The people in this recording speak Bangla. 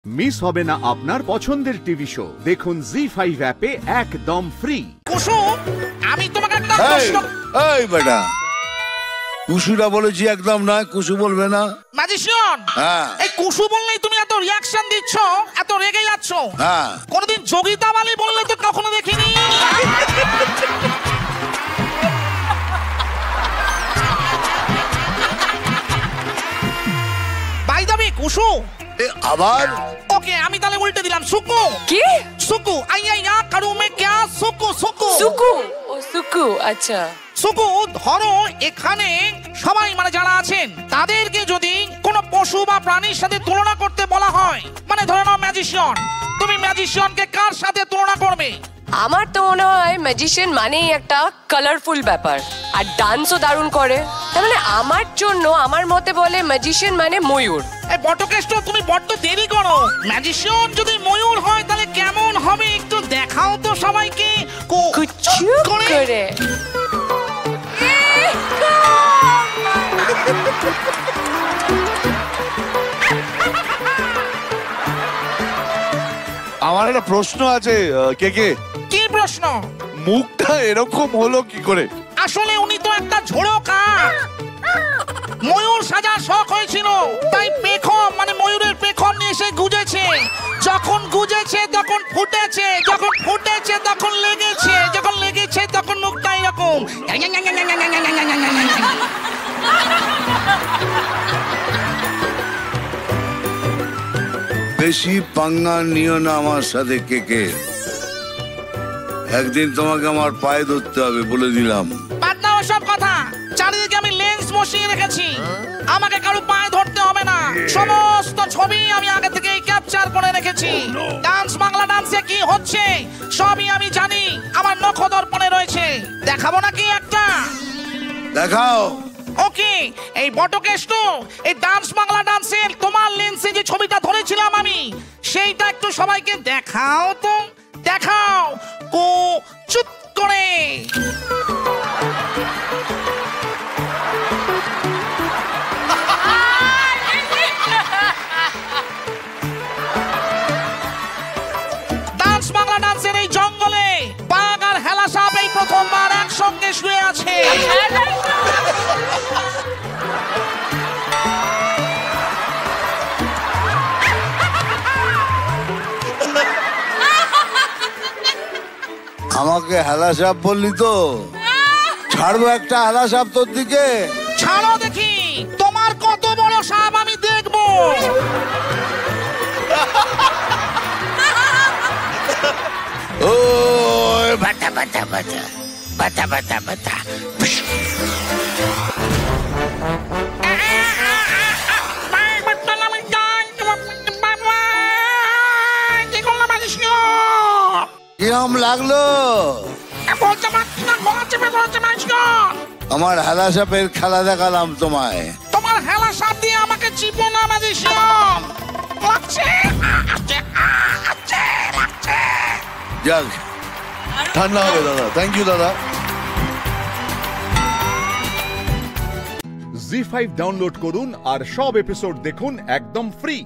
মিস হবে না আপনার পছন্দের টিভি শো। দেখুন জি5 অ্যাপে একদম ফ্রি। কুসুম, আমি তোমাকে একটা প্রশ্ন। এই বেটা, কুসুরা বলেছি একদম না, কুসু বলবে না। ম্যাজিশিয়ান, হ্যাঁ। এই কুসু বললেই তুমি এত রিয়াকশন দিচ্ছ, এত রেগে যাচ্ছ। হ্যাঁ। কোনদিন যোগিতা বালি বললে তো কখনো দেখিনি। বাই দ্য ওয়ে কুসু, আবার ওকে আমি তাহলে উল্টে দিলাম। সুকু কি? সুকু আইয়া ইয়া কারু মে ক্যা সুকু সুকু সুকু। ও সুকু, আচ্ছা। সুকু, ধরো এখানে সবাই মানে যারা আছেন তাদেরকে যদি কোনো পশু বা প্রাণীর সাথে তুলনা করতে বলা হয়, মানে ধরে নাও ম্যাজিশিয়ান, তুমি ম্যাজিশিয়ানকে কার সাথে তুলনা করবে? আমার তো মনে হয় ম্যাজিশিয়ান মানেই একটা কালারফুল ব্যাপার, আর ডান্সও দারুণ করে। তার মানে আমার জন্য, আমার মতে বলে ম্যাজিশিয়ান মানে ময়ূর। এই বটকেষ্ট, তুমি বড্ড দেরি করো। ম্যাজিশিয়ান যদি ময়ূর হয় তাহলে কেমন হবে একটু দেখাও তো সবাইকে। কুচু করে। আমার একটা প্রশ্ন আছে, কে কি প্রশ্ন? মুখটা এরকম হলো কি করে? আসলে উনি তো একটা ঝোড়ো কাক। ময়ূর সাজার শখ হয়েছিল, তাই পেখম মানে ময়ূরের পেখম নিয়ে এসে গুজেছে। যখন গুজেছে তখন ফুটেছে, যখন ফুটেছে তখন লেগেছে, যখন লেগেছে তখন মুখটা এরকম। বেশি পাঙ্গা নিও না আমার সাথে কে। একদিন তোমাকে আমার পায়ে ধরতে হবে, বলে দিলাম। বাদ দাও সব কথা। চারিদিকে আমি লেন্স বসিয়ে রেখেছি, আমাকে কারো পায়ে ধরতে হবে না। সমস্ত ছবি আমি আগে থেকেই ক্যাপচার করে রেখেছি। ডান্স বাংলা ডান্সে কি হচ্ছে সবই আমি জানি, আমার নখদর্পণে রয়েছে। দেখাবো নাকি একটা? দেখাও। ওকে, এই বটকেষ্ট, এই ডান্স বাংলা ডান্সের তোমার লেন্সে যে ছবিটা ধরেছিলাম আমি, সেইটা একটু সবাইকে দেখাও তো। দেখাও কো চুপ করে। ডান্স বাংলা ডান্সের এই জঙ্গলে বাঘ আর হেলা সাপ এই প্রথমবার একসঙ্গে শুয়ে আছে। আমাকে হেলা সাপ বললি তো, ছাড়বো একটা হেলা সাপ তোর দিকে। ছাড়ো দেখি, তোমার কত বড় সাপ আমি দেখবো। ও বাটা বাটা বাটা বাটা বাটা বাটা। কিরম লাগলো? আমার হেলা সাপের খেলা দেখালাম তোমায়। তোমার হেলা সাপ দিয়ে আমাকে চিপো না ম্যাজিশিয়ান। লাগছে লাগছে। যাক, ঠান্ডা হবে দাদা। থ্যাংক ইউ দাদা। জি5 ডাউনলোড করুন আর সব এপিসোড দেখুন একদম ফ্রি।